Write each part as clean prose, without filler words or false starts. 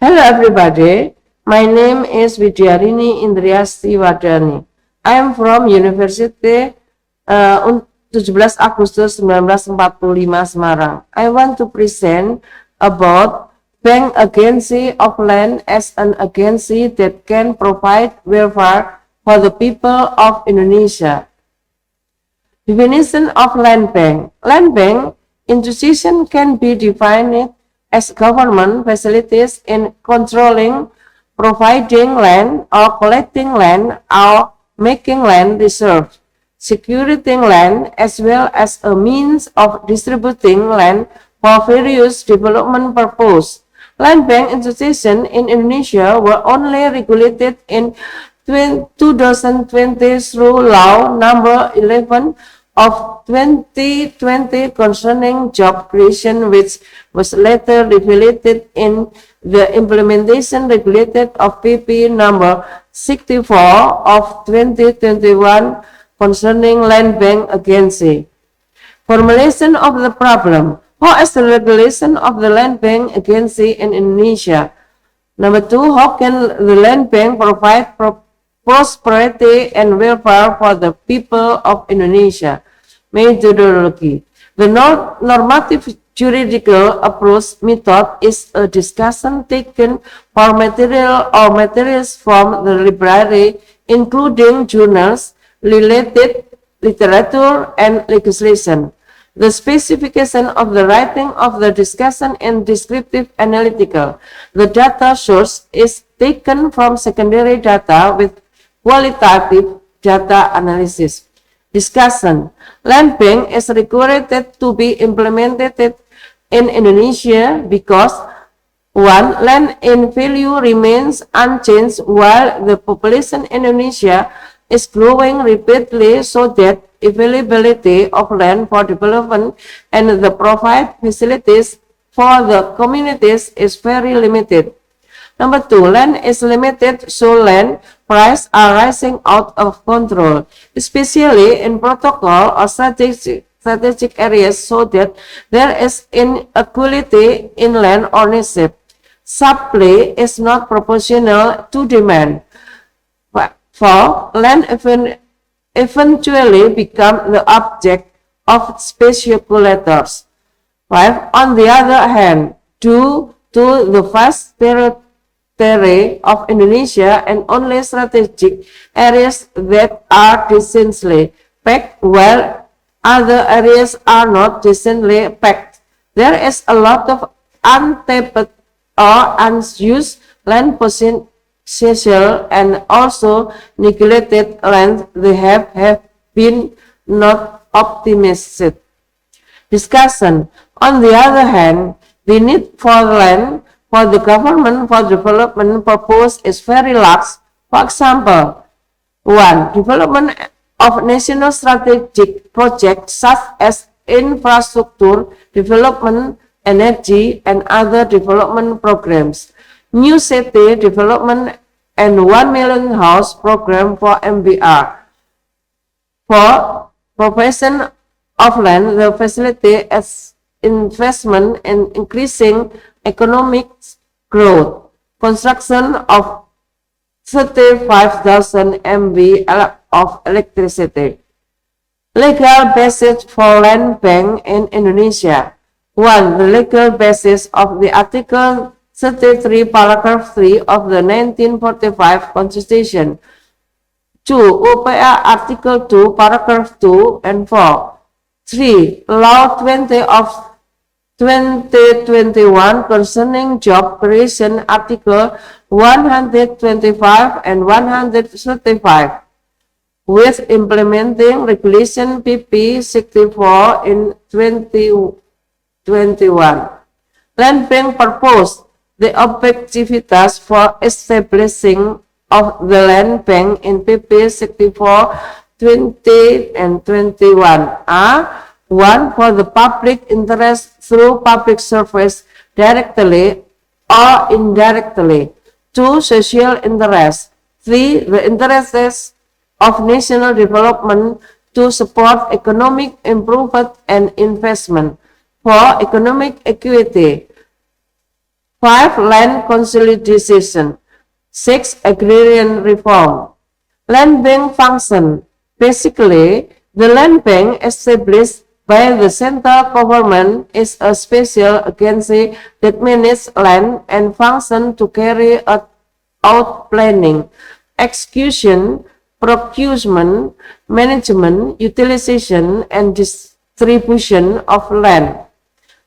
Hello everybody, my name is Widyarini Indriasti Wardani. I am from University 17 Agustus 1945 Semarang. I want to present about Bank Agency of Land as an agency that can provide welfare for the people of Indonesia. Definition of land bank. Land bank institution can be defined as government facilities in controlling, providing land or collecting land or making land reserve, securing land as well as a means of distributing land for various development purposes. Land bank institutions in Indonesia were only regulated in 2020 through Law Number 11 of 2020 concerning job creation, which was later revealed in the implementation regulated of PP number 64 of 2021 concerning land bank agency. Formulation of the problem. How is the regulation of the land bank agency in Indonesia? Number 2, how can the land bank provide prosperity and welfare for the people of Indonesia? Methodology. The normative juridical approach method is a discussion taken for material or materials from the library, including journals, related literature, and legislation. The specification of the writing of the discussion and descriptive analytical. The data source is taken from secondary data with qualitative data analysis. Discussion. Land bank is required to be implemented in Indonesia because 1. Land in value remains unchanged while the population in Indonesia is growing rapidly, so that availability of land for development and the provide facilities for the communities is very limited. Number 2, land is limited, so land prices are rising out of control, especially in protocol or strategic areas, so that there is inequality in land ownership. Supply is not proportional to demand. 4. Land eventually become the object of speculators. 5. On the other hand, due to the vast territory of Indonesia and only strategic areas that are decently packed, while other areas are not decently packed, there is a lot of untapped or unused land potential and also neglected land they have been not optimized. Discussion. On the other hand, the need for land for the government for development purpose is very large. For example, 1. Development of national strategic projects such as infrastructure development, energy, and other development programs. New city development and 1 million house program for MBR. For provision of land, the facility as investment in increasing economic growth. Construction of 35,000 MW of electricity. Legal basis for land bank in Indonesia. 1. The legal basis of the Article 33, Paragraph 3 of the 1945 Constitution. 2. UPA Article 2, Paragraph 2 and 4. 3. Law 20 of 2021 concerning job creation, Article 125 and 135, with implementing Regulation PP 64 in 2021. Land bank purpose. The objectivities for establishing of the land bank in PP 64, 20 and 21 are 1. For the public interest through public service directly or indirectly. 2. Social interest. 3. The interests of national development to support economic improvement and investment. 4. Economic equity. 5. Land consolidation. 6. Agrarian reform. Land bank function. Basically, the land bank established by the central government is a special agency that manages land and function to carry out planning, execution, procurement, management, utilization, and distribution of land.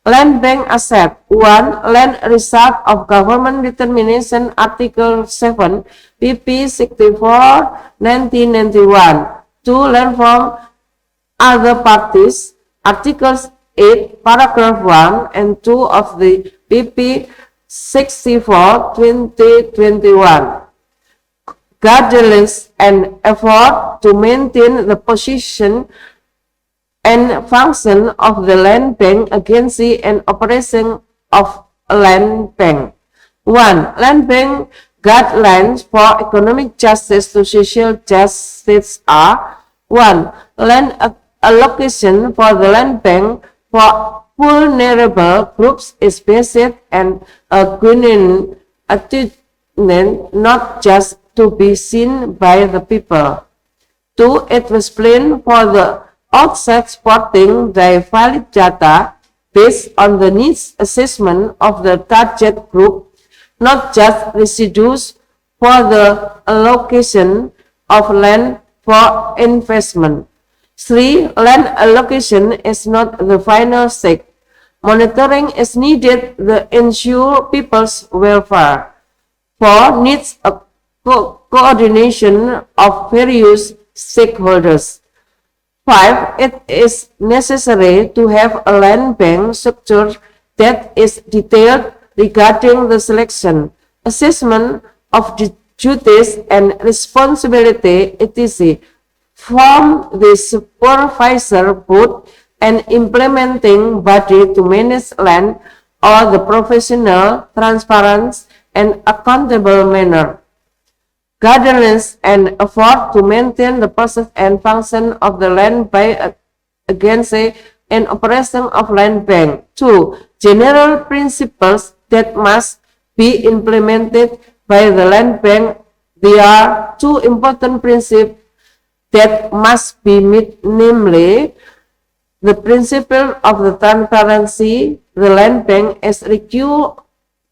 Land bank asset. 1. Land reserve of government determination Article 7 PP 64 1991. 2. Land from other parties. Articles 8 paragraph 1 and 2 of the PP 64 2021. Guidelines and effort to maintain the position and function of the land bank agency and operation of a land bank. 1. Land bank guidelines for economic justice to social justice are: 1. Land allocation for the land bank for vulnerable groups is based and a green attitude not just to be seen by the people. 2. It was planned for the outset supporting the valid data based on the needs assessment of the target group, not just residues for the allocation of land for investment. 3. Land allocation is not the final step. Monitoring is needed to ensure people's welfare. 4. Needs a coordination of various stakeholders. 5. It is necessary to have a land bank structure that is detailed regarding the selection, assessment of the duties and responsibility, etc., from the supervisor board and implementing body to manage land or the professional, transparent, and accountable manner. Guidelines and effort to maintain the process and function of the land by agency and operation of land bank. 2. General principles that must be implemented by the land bank. There are two important principles that must be met, namely, the principle of the transparency. The land bank is required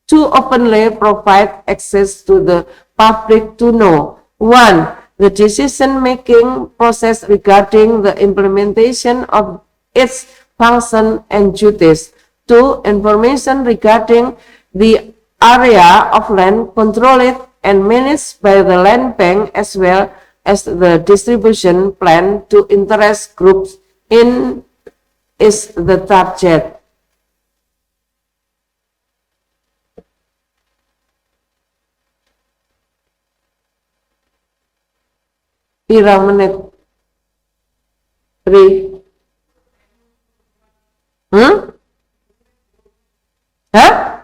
to openly provide access to the public to know: 1. The decision-making process regarding the implementation of its function and duties. 2. Information regarding the area of land controlled and managed by the land bank, as well as the distribution plan to interest groups in is the target. Pirang menit? Hah?